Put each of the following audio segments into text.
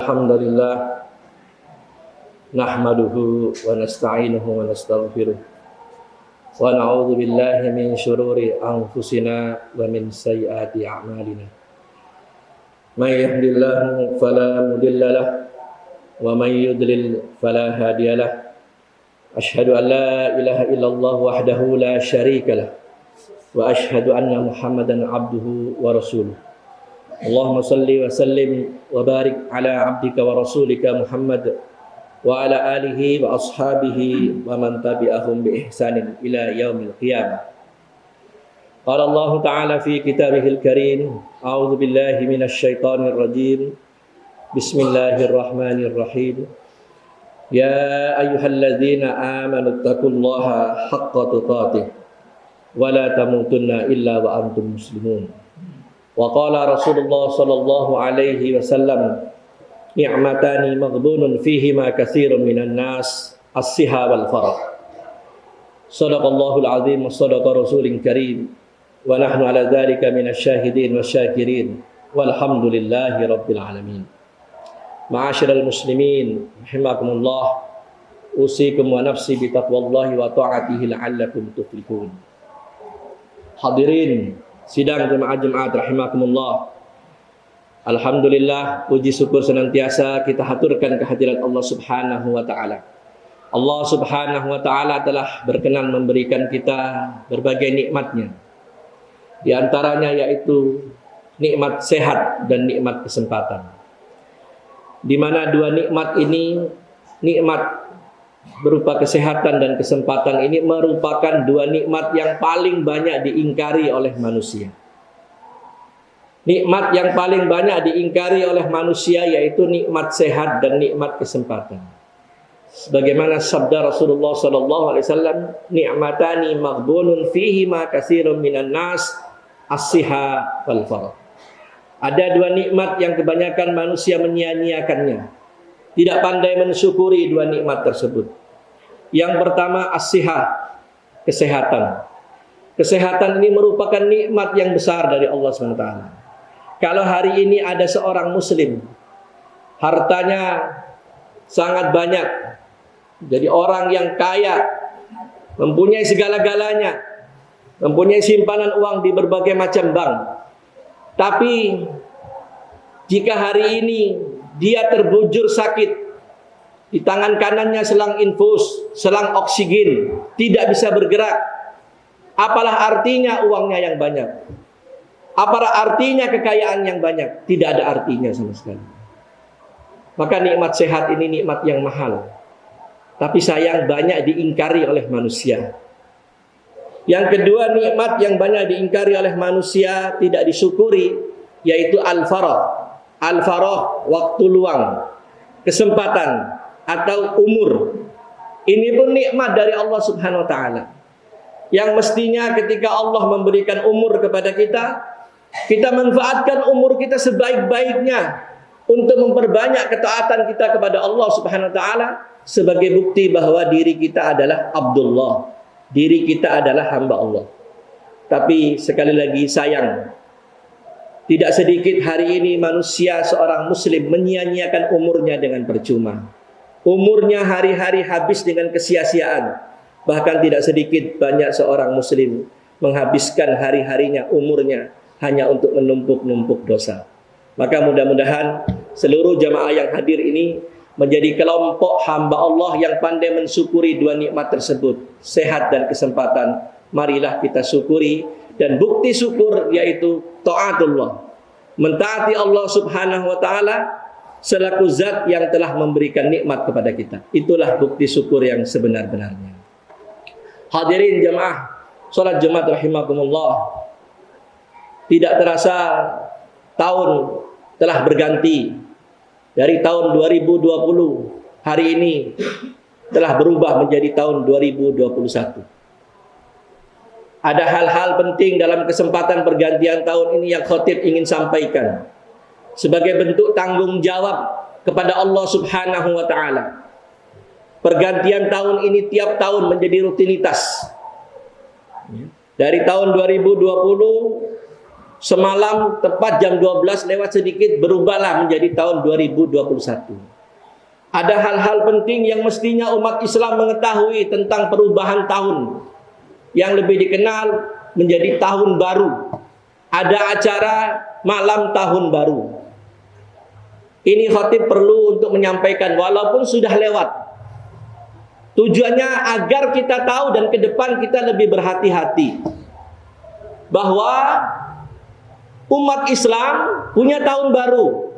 Alhamdulillah nahmaduhu wa nasta'inuhu wa nastaghfiruh wa na'udzu billahi min syururi anfusina wa min sayyiati a'malina. May yahdihillahu fala mudilla lahu wa may yudlil fala hadiya lahu. Asyhadu an la ilaha illallah wahdahu la syarika lahu wa asyhadu anna Muhammadan abduhu wa rasuluh. Allahumma salli wa sallim wa barik ala abdika wa rasulika Muhammad wa ala alihi wa ashabihi wa man tabi'ahum bi ihsanin ila yaumil qiyamah. Qala Allah Ta'ala fi kitabihil karim, a'udzu billahi minasy syaithanir rajim. Bismillahirrahmanirrahim. Ya ayyuhalladzina amanu taqullaha haqqa tuqatih wa la tamutunna illa wa antum muslimun. Wa qala Rasulullah sallallahu alaihi wasallam, ni'matani maghdunun fihima katsirun minan nas, as-siha wal farah. Shadaqallahul azim wa shadaqa rasulin karim wa nahnu ala dzalika minasyahidin wasyakirin walhamdulillahi rabbil alamin. Ma'asyiral muslimin rahimakumullah, usikum wa nafsi bi taqwallahi wa ta'atihi la'allakum tuflihun. Hadirin sidang jemaah-jemaah rahimakumullah. Alhamdulillah, puji syukur senantiasa kita haturkan kehadirat Allah Subhanahu wa taala. Allah Subhanahu wa taala telah berkenan memberikan kita berbagai nikmatnya. Di antaranya yaitu nikmat sehat dan nikmat kesempatan. Di mana dua nikmat ini, nikmat berupa kesehatan dan kesempatan ini merupakan dua nikmat yang paling banyak diingkari oleh manusia. Nikmat yang paling banyak diingkari oleh manusia yaitu nikmat sehat dan nikmat kesempatan. Sebagaimana sabda Rasulullah sallallahu alaihi wasallam, ni'matani maghbunun fihi ma katsirun minan nas, as-siha wal farah. Ada dua nikmat yang kebanyakan manusia menyia-nyiakannya, tidak pandai mensyukuri dua nikmat tersebut. Yang pertama as-siha, kesehatan. Kesehatan ini merupakan nikmat yang besar dari Allah SWT. Kalau hari ini ada seorang muslim, hartanya sangat banyak, jadi orang yang kaya, mempunyai segala-galanya, mempunyai simpanan uang di berbagai macam bank. Tapi jika hari ini dia terbujur sakit, di tangan kanannya selang infus, selang oksigen, tidak bisa bergerak, apalah artinya uangnya yang banyak? Apalah artinya kekayaan yang banyak? Tidak ada artinya sama sekali. Maka nikmat sehat ini nikmat yang mahal, tapi sayang banyak diingkari oleh manusia. Yang kedua, nikmat yang banyak diingkari oleh manusia, tidak disyukuri, yaitu al-farah. Al-farah, waktu luang, kesempatan atau umur. Ini pun nikmat dari Allah Subhanahu wa taala. Yang mestinya ketika Allah memberikan umur kepada kita, kita manfaatkan umur kita sebaik-baiknya untuk memperbanyak ketaatan kita kepada Allah Subhanahu wa taala sebagai bukti bahwa diri kita adalah Abdullah, diri kita adalah hamba Allah. Tapi sekali lagi sayang, tidak sedikit hari ini manusia seorang muslim menyia-nyiakan umurnya dengan percuma. Umurnya hari-hari habis dengan kesia-siaan. Bahkan tidak sedikit banyak seorang muslim menghabiskan hari-harinya, umurnya hanya untuk menumpuk-numpuk dosa. Maka mudah-mudahan seluruh jamaah yang hadir ini menjadi kelompok hamba Allah yang pandai mensyukuri dua nikmat tersebut, sehat dan kesempatan. Marilah kita syukuri, dan bukti syukur yaitu taatullah, mentaati Allah Subhanahu wa taala selaku zat yang telah memberikan nikmat kepada kita. Itulah bukti syukur yang sebenar-benarnya. Hadirin jamaah salat Jumat rahimakumullah. Tidak terasa tahun telah berganti. Dari tahun 2020 hari ini telah berubah menjadi tahun 2021. Ada hal-hal penting dalam kesempatan pergantian tahun ini yang khatib ingin sampaikan sebagai bentuk tanggung jawab kepada Allah Subhanahu wa taala. Pergantian tahun ini tiap tahun menjadi rutinitas. Dari tahun 2020 Semalam tepat jam 12 lewat sedikit berubahlah menjadi tahun 2021. Ada hal-hal penting yang mestinya umat Islam mengetahui tentang perubahan tahun, yang lebih dikenal menjadi tahun baru. Ada acara malam tahun baru. Ini khatib perlu untuk menyampaikan walaupun sudah lewat. Tujuannya agar kita tahu dan ke depan kita lebih berhati-hati bahwa umat Islam punya tahun baru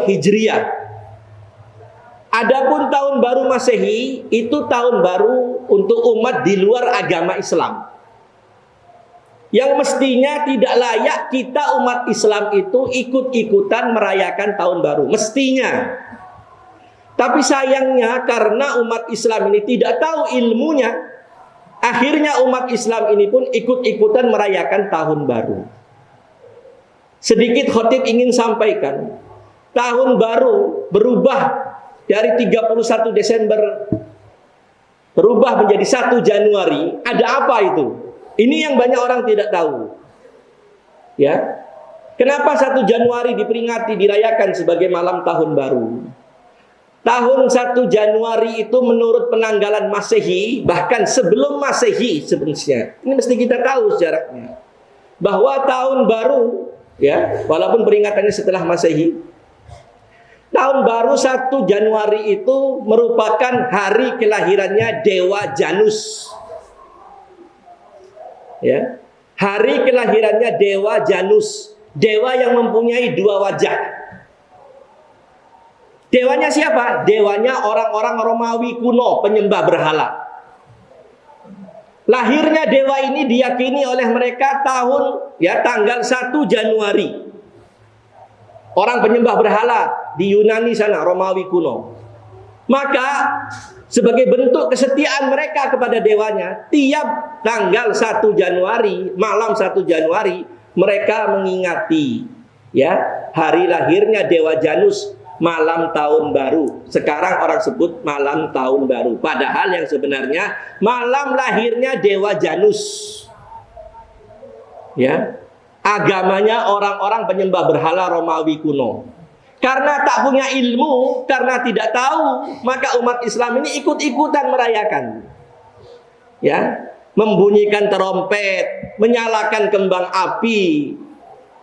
Hijriah. Adapun tahun baru Masehi itu tahun baru untuk umat di luar agama Islam, yang mestinya tidak layak kita umat Islam itu ikut-ikutan merayakan tahun baru, mestinya. Tapi sayangnya karena umat Islam ini tidak tahu ilmunya, akhirnya umat Islam ini pun ikut-ikutan merayakan tahun baru. Sedikit khatib ingin sampaikan, tahun baru berubah dari 31 Desember berubah menjadi 1 Januari. Ada apa itu? Ini yang banyak orang tidak tahu. Ya. Kenapa 1 Januari diperingati, dirayakan sebagai malam tahun baru? Tahun 1 Januari itu menurut penanggalan Masehi, bahkan sebelum Masehi sebenarnya. Ini mesti kita tahu sejarahnya. Bahwa tahun baru, ya, walaupun peringatannya setelah Masehi, tahun baru 1 Januari itu merupakan hari kelahirannya Dewa Janus. Ya. Hari kelahirannya Dewa Janus, dewa yang mempunyai 2 wajah. Dewanya siapa? Dewanya orang-orang Romawi kuno, penyembah berhala. Lahirnya dewa ini diyakini oleh mereka tanggal 1 Januari. Orang penyembah berhala di Yunani sana, Romawi kuno. Maka sebagai bentuk kesetiaan mereka kepada dewanya, tiap tanggal 1 Januari, malam 1 Januari, mereka mengingati hari lahirnya Dewa Janus, malam tahun baru. Sekarang orang sebut malam tahun baru, padahal yang sebenarnya malam lahirnya Dewa Janus. Ya. Agamanya orang-orang penyembah berhala Romawi kuno. Karena tak punya ilmu, karena tidak tahu, maka umat Islam ini ikut-ikutan merayakan. Ya, membunyikan terompet, menyalakan kembang api.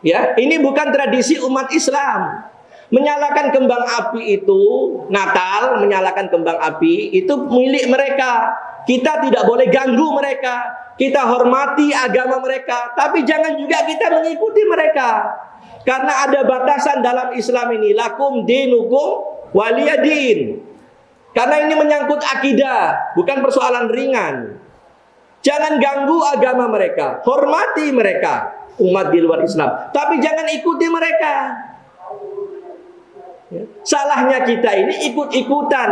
Ya, ini bukan tradisi umat Islam. Menyalakan kembang api itu, Natal, menyalakan kembang api itu milik mereka. Kita tidak boleh ganggu mereka. Kita hormati agama mereka, tapi jangan juga kita mengikuti mereka. Karena ada batasan dalam Islam ini, lakum dinukum waliyadin. Karena ini menyangkut akidah, bukan persoalan ringan. Jangan ganggu agama mereka, hormati mereka, umat di luar Islam, tapi jangan ikuti mereka. Salahnya kita ini ikut-ikutan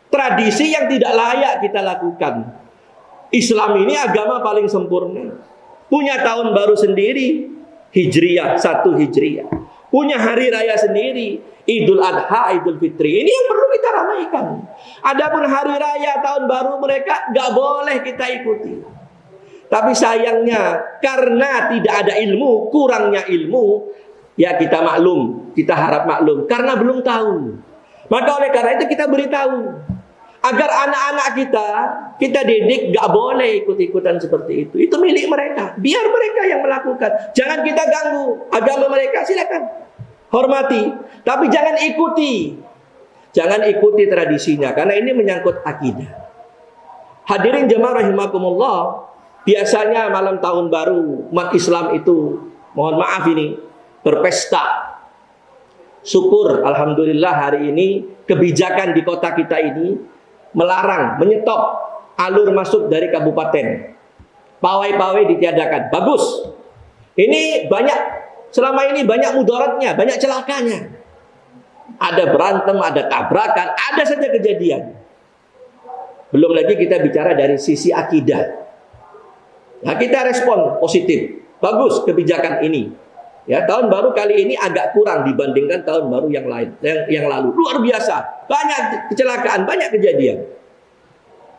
tradisi yang tidak layak kita lakukan. Islam ini agama paling sempurna. Punya tahun baru sendiri, Hijriah, 1 Hijriah. Punya hari raya sendiri, Idul Adha, Idul Fitri. Ini yang perlu kita ramaikan. Adapun hari raya tahun baru mereka gak boleh kita ikuti. Tapi sayangnya karena tidak ada ilmu, kurangnya ilmu, ya kita maklum, kita harap maklum karena belum tahu. Maka oleh karena itu kita beritahu agar anak-anak kita didik gak boleh ikut-ikutan seperti itu. Itu milik mereka, biar mereka yang melakukan. Jangan kita ganggu agama mereka, silakan hormati, tapi jangan ikuti. Jangan ikuti tradisinya, karena ini menyangkut akidah. Hadirin jemaah rahimakumullah, biasanya malam tahun baru umat Islam itu, mohon maaf ini, berpesta. Syukur, alhamdulillah hari ini kebijakan di kota kita ini melarang, menyetop alur masuk dari kabupaten. Pawai-pawai ditiadakan. Bagus. Ini banyak, selama ini banyak mudaratnya, banyak celakanya. Ada berantem, ada tabrakan, ada saja kejadian. Belum lagi kita bicara dari sisi akidah. Nah, kita respon positif. Bagus kebijakan ini. Ya, tahun baru kali ini agak kurang dibandingkan tahun baru yang lain, yang lalu. Luar biasa, banyak kecelakaan, banyak kejadian.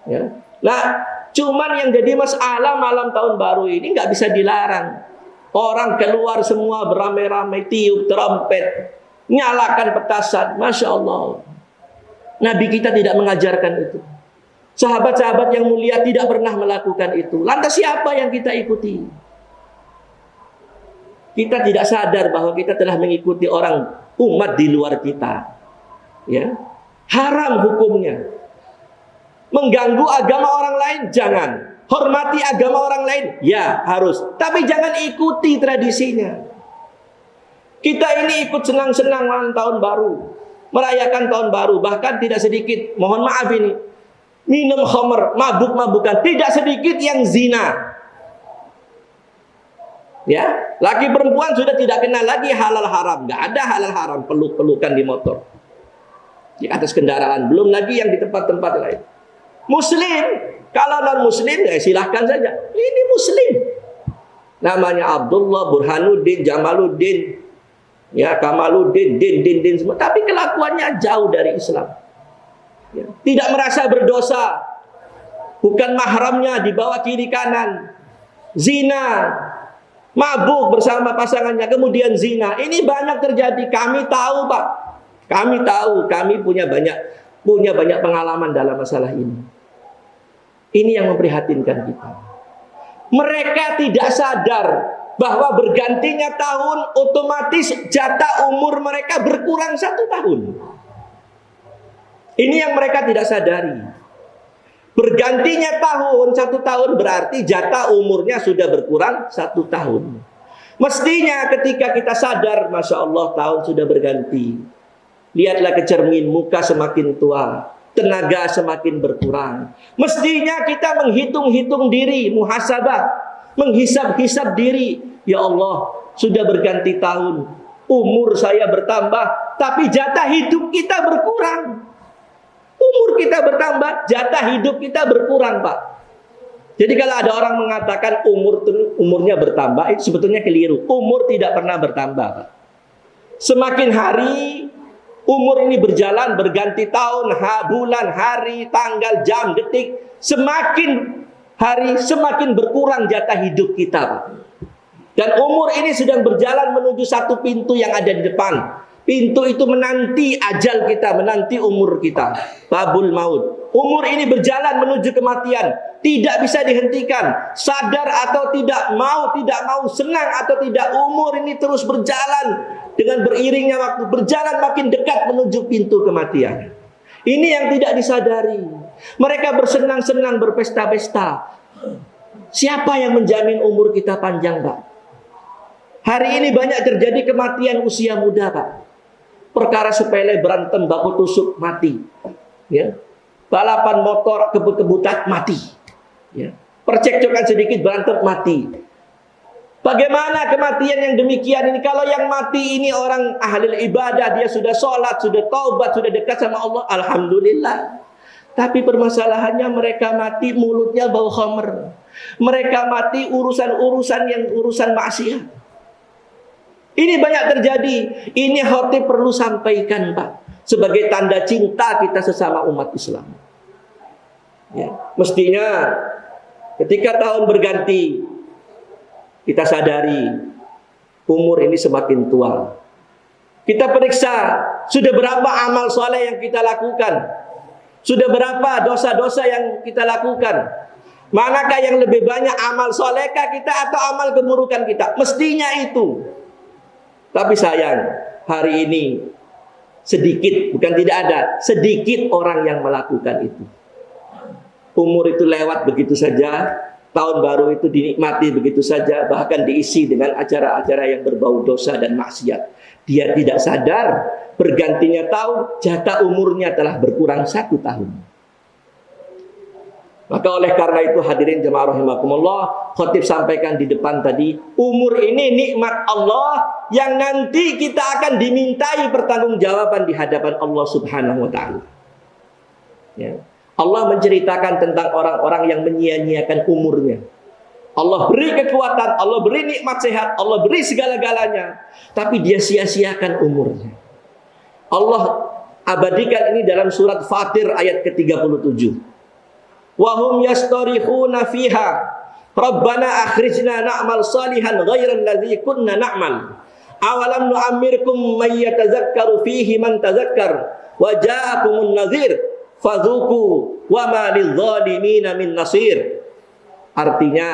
Ya. Nah, cuman yang jadi masalah malam tahun baru ini nggak bisa dilarang. Orang keluar semua beramai-ramai, tiup trompet, nyalakan petasan. Masya Allah. Nabi kita tidak mengajarkan itu. Sahabat-sahabat yang mulia tidak pernah melakukan itu. Lantas siapa yang kita ikuti? Kita tidak sadar bahwa kita telah mengikuti orang umat di luar kita. Ya, haram hukumnya. Mengganggu agama orang lain jangan. Hormati agama orang lain ya harus. Tapi jangan ikuti tradisinya. Kita ini ikut senang-senang tahun baru, merayakan tahun baru, bahkan tidak sedikit, mohon maaf ini, minum khamr, mabuk-mabukan, tidak sedikit yang zina. Ya, laki perempuan sudah tidak kenal lagi halal haram, nggak ada halal haram, peluk-pelukan di motor, di atas kendaraan, belum lagi yang di tempat-tempat lain. Muslim, kalau non muslim ya silahkan saja. Ini muslim, namanya Abdullah, Burhanuddin, Jamaluddin, ya Kamaluddin, din semua, tapi kelakuannya jauh dari Islam. Ya, tidak merasa berdosa, bukan mahramnya dibawa kiri kanan, zina, mabuk bersama pasangannya, kemudian zina. Ini banyak terjadi. Kami tahu, Pak. Kami tahu. Kami punya banyak pengalaman dalam masalah ini. Ini yang memprihatinkan kita. Mereka tidak sadar bahwa bergantinya tahun otomatis jatah umur mereka berkurang 1 tahun. Ini yang mereka tidak sadari. Bergantinya tahun 1 tahun berarti jatah umurnya sudah berkurang 1 tahun. Mestinya ketika kita sadar, Masya Allah tahun sudah berganti, lihatlah ke cermin, muka semakin tua, tenaga semakin berkurang. Mestinya kita menghitung-hitung diri, muhasabah, menghisab-hisab diri. Ya Allah, sudah berganti tahun, umur saya bertambah, tapi jatah hidup kita berkurang. Umur kita bertambah, jatah hidup kita berkurang, Pak. Jadi kalau ada orang mengatakan umurnya bertambah, itu sebetulnya keliru. Umur tidak pernah bertambah, Pak. Semakin hari umur ini berjalan, berganti tahun, bulan, hari, tanggal, jam, detik, semakin hari semakin berkurang jatah hidup kita, Pak. Dan umur ini sedang berjalan menuju satu pintu yang ada di depan. Pintu itu menanti ajal kita, menanti umur kita. Babul maut. Umur ini berjalan menuju kematian, tidak bisa dihentikan. Sadar atau tidak mau, senang atau tidak, umur ini terus berjalan. Dengan beriringnya waktu, berjalan makin dekat menuju pintu kematian. Ini yang tidak disadari. Mereka bersenang-senang, berpesta-pesta. Siapa yang menjamin umur kita panjang, Pak? Hari ini banyak terjadi kematian usia muda, Pak. Perkara sepele, berantem, baku tusuk, mati. Ya. Balapan motor, kebut-kebutan, mati. Ya. Percekcokan sedikit, berantem, mati. Bagaimana kematian yang demikian ini? Kalau yang mati ini orang ahli ibadah, dia sudah sholat, sudah taubat, sudah dekat sama Allah, alhamdulillah. Tapi permasalahannya mereka mati mulutnya bau khamr. Mereka mati urusan maksiat. Ini banyak terjadi. Ini khotib perlu sampaikan, Pak, sebagai tanda cinta kita sesama umat Islam. Ya. Mestinya ketika tahun berganti, kita sadari umur ini semakin tua. Kita periksa sudah berapa amal soleh yang kita lakukan, sudah berapa dosa-dosa yang kita lakukan. Manakah yang lebih banyak, amal solehkah kita atau amal keburukan kita? Mestinya itu. Tapi sayang, hari ini sedikit, bukan tidak ada, sedikit orang yang melakukan itu. Umur itu lewat begitu saja, tahun baru itu dinikmati begitu saja, bahkan diisi dengan acara-acara yang berbau dosa dan maksiat. Dia tidak sadar, bergantinya tahun, jatah umurnya telah berkurang 1 tahun. Maka oleh karena itu hadirin jemaah rahimakumullah, khotib sampaikan di depan tadi, umur ini nikmat Allah yang nanti kita akan dimintai pertanggungjawaban di hadapan Allah Subhanahu wa taala. Ya. Allah menceritakan tentang orang-orang yang menyia-nyiakan umurnya. Allah beri kekuatan, Allah beri nikmat sehat, Allah beri segala-galanya, tapi dia sia-siakan umurnya. Allah abadikan ini dalam surat Fatir ayat ke-37. Wahum yastarihuna fiha Rabbana akhrijna na'mal salihan ghairal ladzi kunna na'mal. Awalam nu'ammirkum may yatazakkaru fihi man tazakkar wa ja'akumun nadhir fadzuku wa ma lidh-dhalimin min nasir. Artinya,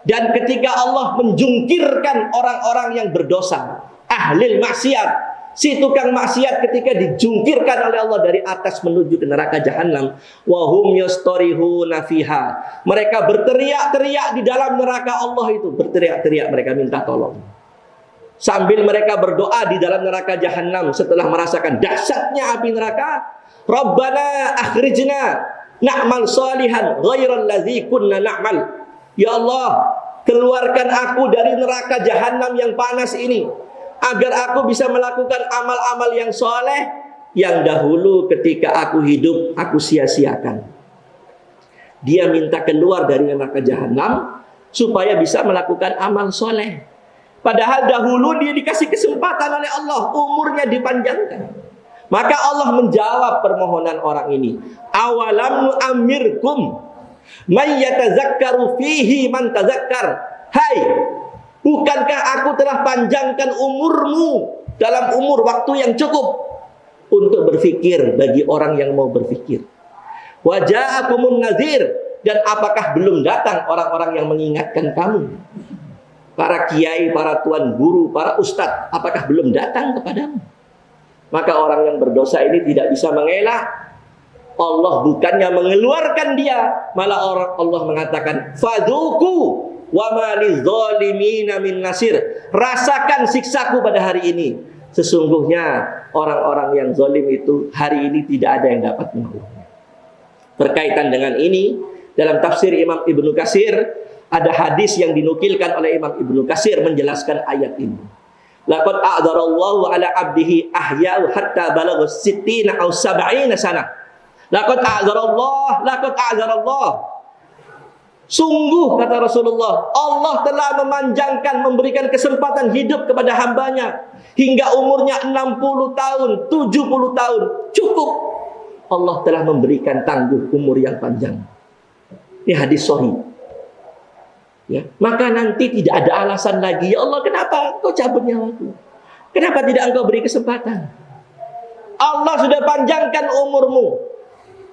dan ketika Allah menjungkirkan orang-orang yang berdosa, ahlil maksiat, si tukang maksiat ketika dijungkirkan oleh Allah dari atas menuju ke neraka jahanam, wa hum yastarihuna fiha. Mereka berteriak-teriak di dalam neraka Allah itu, berteriak-teriak mereka minta tolong. Sambil mereka berdoa di dalam neraka jahanam setelah merasakan dahsyatnya api neraka, Rabbana akhrijna na'mal salihan ghairal ladzi kunna na'mal. Ya Allah, keluarkan aku dari neraka jahanam yang panas ini, agar aku bisa melakukan amal-amal yang soleh yang dahulu ketika aku hidup aku sia-siakan. Dia minta keluar dari neraka jahanam supaya bisa melakukan amal soleh. Padahal dahulu dia dikasih kesempatan oleh Allah, umurnya dipanjangkan. Maka Allah menjawab permohonan orang ini. Awalam nu'ammirkum may yatazakkaru fihi man tazakkar. Hai, bukankah aku telah panjangkan umurmu dalam umur waktu yang cukup untuk berfikir bagi orang yang mau berfikir. Wa ja'akumun nadhir, dan apakah belum datang orang-orang yang mengingatkan kamu? Para kiai, para tuan guru, para ustadz, apakah belum datang kepadamu? Maka orang yang berdosa ini tidak bisa mengelak. Allah bukannya mengeluarkan dia, malah Allah mengatakan, fadzuku wa ma lidh-dhalimin min nasir. Rasakan siksaku pada hari ini. Sesungguhnya orang-orang yang zalim itu hari ini tidak ada yang dapat menolongnya. Berkaitan dengan ini, dalam tafsir Imam Ibnu Katsir ada hadis yang dinukilkan oleh Imam Ibnu Katsir menjelaskan ayat ini. Laqad a'dzarallahu ala 'abdihi ahya'u hatta balagha 60 aw 70 sana. Laqad a'dzarallah. Sungguh, kata Rasulullah, Allah telah memanjangkan, memberikan kesempatan hidup kepada hambanya hingga umurnya 60 tahun, 70 tahun. Cukup. Allah telah memberikan tangguh umur yang panjang. Ini hadis sahih. Ya, maka nanti tidak ada alasan lagi. Ya Allah, kenapa engkau cabut nyawaku? Kenapa tidak engkau beri kesempatan? Allah sudah panjangkan umurmu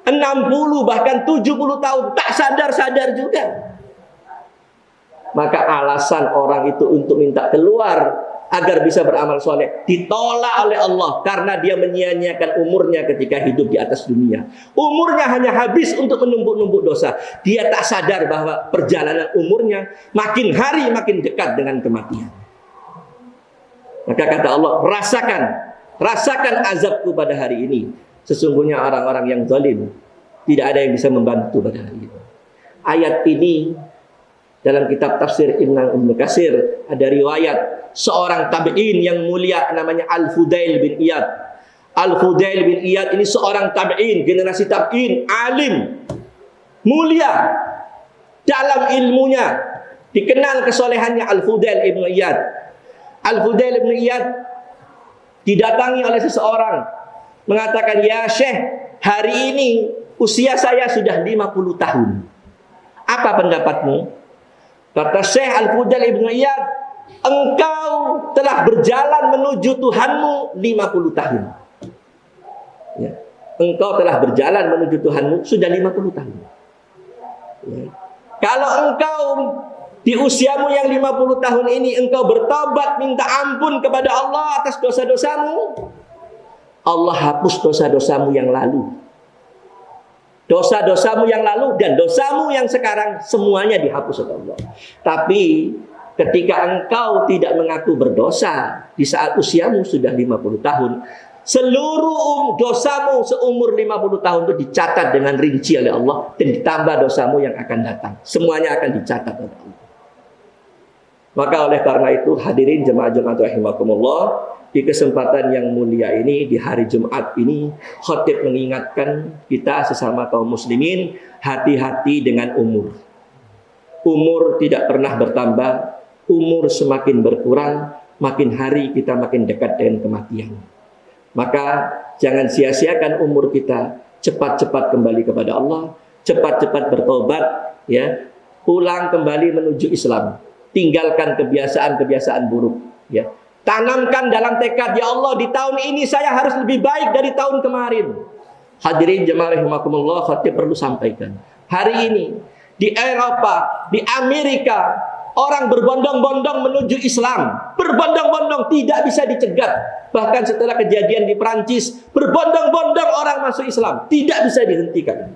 60 bahkan 70 tahun, tak sadar-sadar juga. Maka alasan orang itu untuk minta keluar agar bisa beramal soleh ditolak oleh Allah karena dia menyia-nyiakan umurnya ketika hidup di atas dunia. Umurnya hanya habis untuk menumpuk-numpuk dosa. Dia tak sadar bahwa perjalanan umurnya makin hari makin dekat dengan kematian. Maka kata Allah, rasakan azabku pada hari ini. Sesungguhnya orang-orang yang zalim tidak ada yang bisa membantu pada hari ini. Ayat ini dalam kitab tafsir Ibnu Katsir ada riwayat seorang tabi'in yang mulia namanya Al-Fudail bin Iyad. Al-Fudail bin Iyad ini seorang tabi'in, generasi tabi'in, alim, mulia dalam ilmunya. Dikenal kesolehannya Al-Fudail bin Iyad. Al-Fudail bin Iyad didatangi oleh seseorang mengatakan, "Ya Syekh, hari ini usia saya sudah 50 tahun. Apa pendapatmu?" Kata Syekh Al-Fudail bin Iyad, "Engkau telah berjalan menuju Tuhanmu 50 tahun. Ya. Engkau telah berjalan menuju Tuhanmu sudah 50 tahun. Ya. Kalau engkau di usiamu yang 50 tahun ini engkau bertobat minta ampun kepada Allah atas dosa-dosamu, Allah hapus dosa-dosamu yang lalu. Dosa-dosamu yang lalu dan dosamu yang sekarang semuanya dihapus oleh Allah. Tapi ketika engkau tidak mengaku berdosa di saat usiamu sudah 50 tahun, seluruh dosamu seumur 50 tahun itu dicatat dengan rinci oleh Allah dan ditambah dosamu yang akan datang. Semuanya akan dicatat oleh Allah. Maka oleh karena itu hadirin jemaah Jumat rahimakumullah, di kesempatan yang mulia ini, di hari Jumat ini, khatib mengingatkan kita sesama kaum muslimin, hati-hati dengan umur. Umur tidak pernah bertambah, umur semakin berkurang, makin hari kita makin dekat dengan kematian. Maka jangan sia-siakan umur kita, cepat-cepat kembali kepada Allah, cepat-cepat bertobat, ya. pulang kembali menuju Islam. Tinggalkan kebiasaan-kebiasaan buruk. Ya. Tanamkan dalam tekad, ya Allah, di tahun ini saya harus lebih baik dari tahun kemarin. Hadirin jemaah rahimakumullah, khatib perlu sampaikan. Hari ini di Eropa, di Amerika, orang berbondong-bondong menuju Islam. Berbondong-bondong, tidak bisa dicegat. Bahkan setelah kejadian di Prancis, berbondong-bondong orang masuk Islam, tidak bisa dihentikan.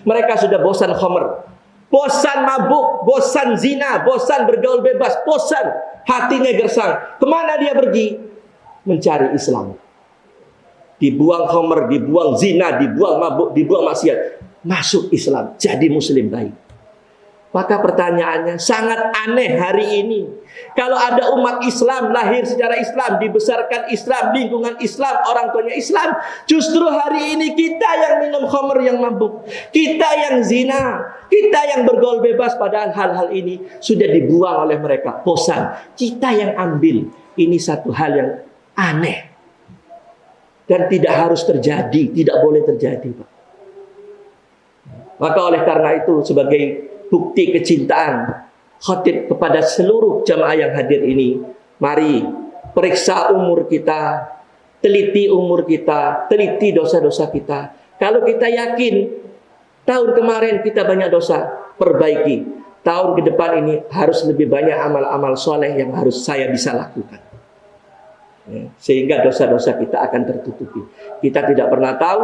Mereka sudah bosan khamr, bosan mabuk, bosan zina, bosan bergaul bebas, bosan, hatinya gersang. Kemana dia pergi? Mencari Islam. Dibuang khamr, dibuang zina, dibuang mabuk, dibuang maksiat, masuk Islam, jadi muslim baik. Maka pertanyaannya sangat aneh hari ini. Kalau ada umat Islam, lahir secara Islam, dibesarkan Islam, lingkungan Islam, orang tuanya Islam, justru hari ini kita yang minum khamr, yang mabuk, kita yang zina, kita yang bergaul bebas, padahal hal-hal ini sudah dibuang oleh mereka. Bosan, kita yang ambil. Ini satu hal yang aneh dan tidak harus terjadi, tidak boleh terjadi, Pak. Maka oleh karena itu, sebagai bukti kecintaan khatib kepada seluruh jamaah yang hadir ini, mari periksa umur kita, teliti umur kita, teliti dosa-dosa kita. Kalau kita yakin tahun kemarin kita banyak dosa, perbaiki. Tahun ke depan ini harus lebih banyak amal-amal soleh yang harus saya bisa lakukan. Sehingga dosa-dosa kita akan tertutupi. Kita tidak pernah tahu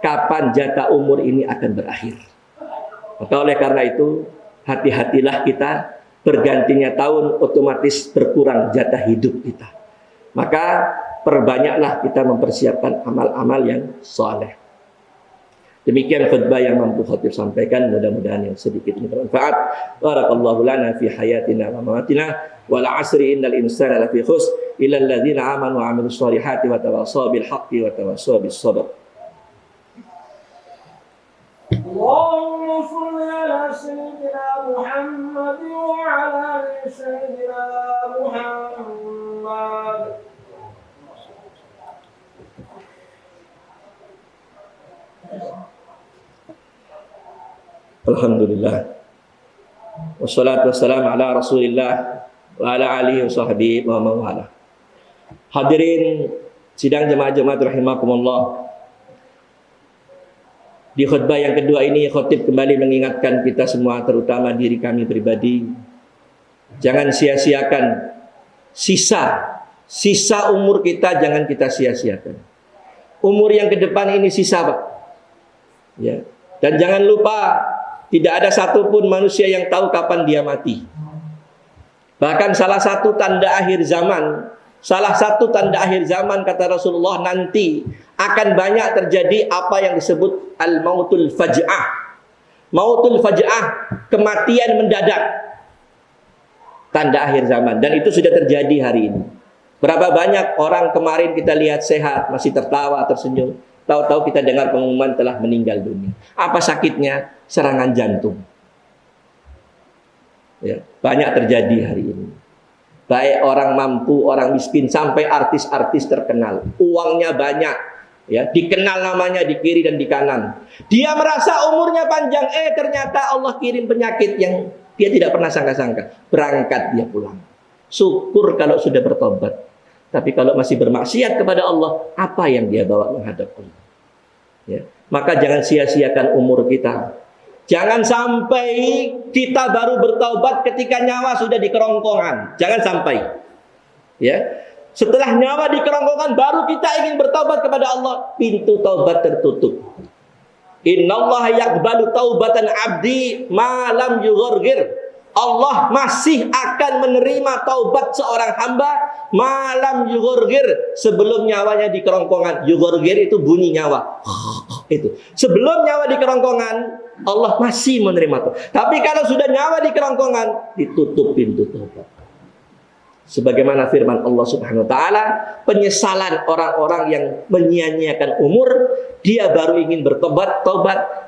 kapan jatah umur ini akan berakhir. Maka oleh karena itu, hati-hatilah kita, bergantinya tahun otomatis berkurang jatah hidup kita. Maka perbanyaklah kita mempersiapkan amal-amal yang soleh. Demikian khutbah yang mampu khatib sampaikan, mudah-mudahan yang sedikit ini bermanfaat. Barakallahu lana fi hayatina wa mamatina, wal asri innal insana lafi khusr illa alladzina amanu wa amilus solihati wa tawassaw bil haqqi wa tawassaw bis sabr. اللهم صل على سيدنا محمد وعلى آل سيدنا محمد. Alhamdulillah. Wassalatu wassalamu ala Rasulillah wa ala alihi wa sahbihi wa mawala. Hadirin sidang jemaah-jemaah rahimakumullah. Di khutbah yang kedua ini, khatib kembali mengingatkan kita semua, terutama diri kami pribadi, jangan sia-siakan sisa umur kita, jangan kita sia-siakan. Umur yang ke depan ini sisa, Pak. Ya. Dan jangan lupa, tidak ada satupun manusia yang tahu kapan dia mati. Bahkan salah satu tanda akhir zaman kata Rasulullah, nanti akan banyak terjadi apa yang disebut al-mautul faj'ah. Mautul faj'ah, kematian mendadak. Tanda akhir zaman, dan itu sudah terjadi hari ini. Berapa banyak orang kemarin kita lihat sehat, masih tertawa, tersenyum, tahu-tahu kita dengar pengumuman telah meninggal dunia. Apa sakitnya? Serangan jantung. Ya, banyak terjadi hari ini. Baik orang mampu, orang miskin, sampai artis-artis terkenal. Uangnya banyak, ya, dikenal namanya di kiri dan di kanan. Dia merasa umurnya panjang, ternyata Allah kirim penyakit yang dia tidak pernah sangka-sangka. Berangkat dia pulang. Syukur kalau sudah bertobat. Tapi kalau masih bermaksiat kepada Allah, apa yang dia bawa menghadap Allah? Ya. Maka jangan sia-siakan umur kita. Jangan sampai kita baru bertaubat ketika nyawa sudah di kerongkongan. Jangan sampai. Ya. Setelah nyawa di kerongkongan baru kita ingin bertaubat kepada Allah, pintu taubat tertutup. Innallaha yaqbalu taubatan abdi ma lam yughargir. Allah masih akan menerima taubat seorang hamba malam yughargir, sebelum nyawanya di kerongkongan. Yughargir itu bunyi nyawa. Itu. Sebelum nyawa di kerongkongan, Allah masih menerima taubat. Tapi kalau sudah nyawa di kerongkongan, ditutup pintu taubat. Sebagaimana firman Allah Subhanahu wa taala, penyesalan orang-orang yang menyia-nyiakan umur, dia baru ingin bertobat,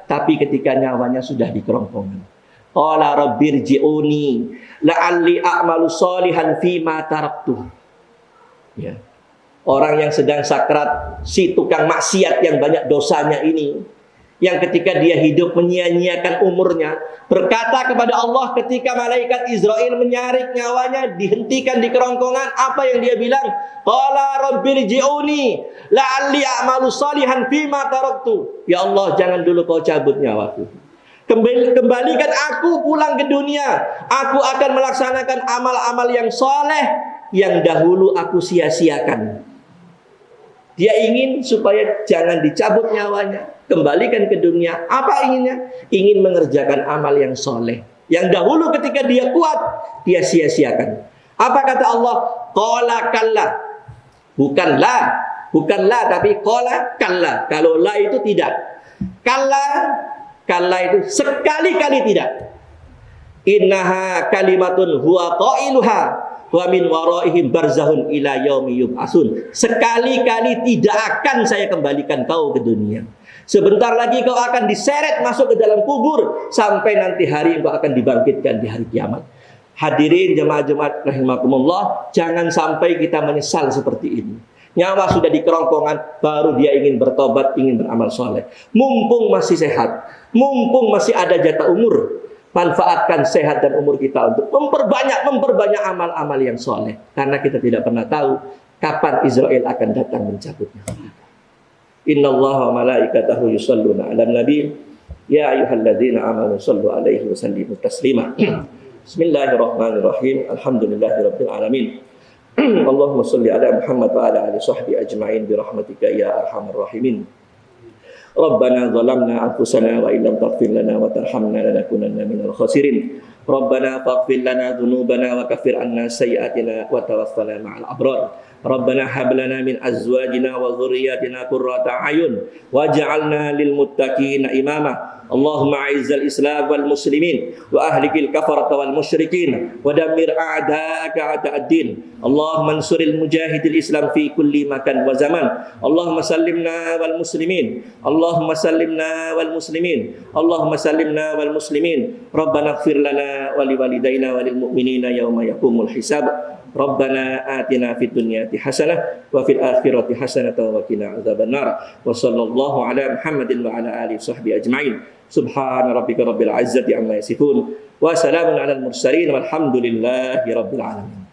tapi ketika nyawanya sudah di kerongkongan. Qala rabbirji'uni la'alli a'malu sholihan fima taraktu. Ya. Orang yang sedang sakrat, si tukang maksiat yang banyak dosanya ini, yang ketika dia hidup menyia-nyiakan umurnya, berkata kepada Allah ketika malaikat Israel menyarik nyawanya, dihentikan di kerongkongan, apa yang dia bilang? Qala rabbirji'uni la'alli a'malu salihan fima taraktu. Ya Allah, jangan dulu kau cabut nyawaku. Kembalikan aku pulang ke dunia. Aku akan melaksanakan amal-amal yang soleh yang dahulu aku sia-siakan. Dia ingin supaya jangan dicabut nyawanya, kembalikan ke dunia. Apa inginnya? Ingin mengerjakan amal yang soleh yang dahulu ketika dia kuat, dia sia-siakan. Apa kata Allah? Qala kalla. Bukan la, tapi qala kalla. Kalau la itu tidak. Kalla itu sekali-kali tidak. Innaha kalimatun huwa qailuha wa min waraihim barzahun ila yaumi yub'atsun. Sekali-kali tidak akan saya kembalikan kau ke dunia. Sebentar lagi kau akan diseret masuk ke dalam kubur sampai nanti hari kau akan dibangkitkan di hari kiamat. Hadirin jemaah-jemaah rahimakumullah, jangan sampai kita menyesal seperti ini. Nyawa sudah di kerongkongan, baru dia ingin bertobat, ingin beramal soleh. Mumpung masih sehat, mumpung masih ada jatah umur, manfaatkan sehat dan umur kita untuk memperbanyak amal-amal yang soleh. Karena kita tidak pernah tahu kapan Israel akan datang mencabutnya. Innallaha wa malaikatahu yusalluna 'alan nabi ya ayyuhalladzina amanu sallu 'alaihi wa sallimu taslima. Bismillahirrahmanirrahim. Alhamdulillahirabbil alamin. Allahumma shalli ala Muhammad wa ala ali sahbi ajma'in bi rahmatika ya arhamar rahimin. Rabbana zalamna anfusana wa illam taghfir lana wa tarhamna lanakunanna minal khasirin. Rabbana faghfir lana dhunubana wa kaffir 'anna sayyi'atina wa tawaffana ma'al abrar. Rabbana hab lana min azwajina wa dhurriyyatina qurrata a'yun waj'alna lil muttaqina imama. Allahumma a'izzal islam wal muslimin wa ahlikil kafarata wal musyrikin wa dammir a'da'aka a'da'ad-din. Allahumma ansuril mujahidil islam fi kulli makan wa zaman. Allahumma sallimna wal muslimin. Allahumma sallimna wal muslimin. Allahumma sallimna wal muslimin. Rabbana ighfir lana wa liwalidayna wa lil mu'minina yawma yaqumul hisab. Rabbana atina fid dunyati hasanah wa fil akhirati hasanah wa qina adzabannar. Wa sallallahu ala Muhammadin wa ala alihi sahbihi ajma'in. Subhana rabbika rabbil izzati amma yasifun wa salamun alal mursalin walhamdulillahi rabbil alamin.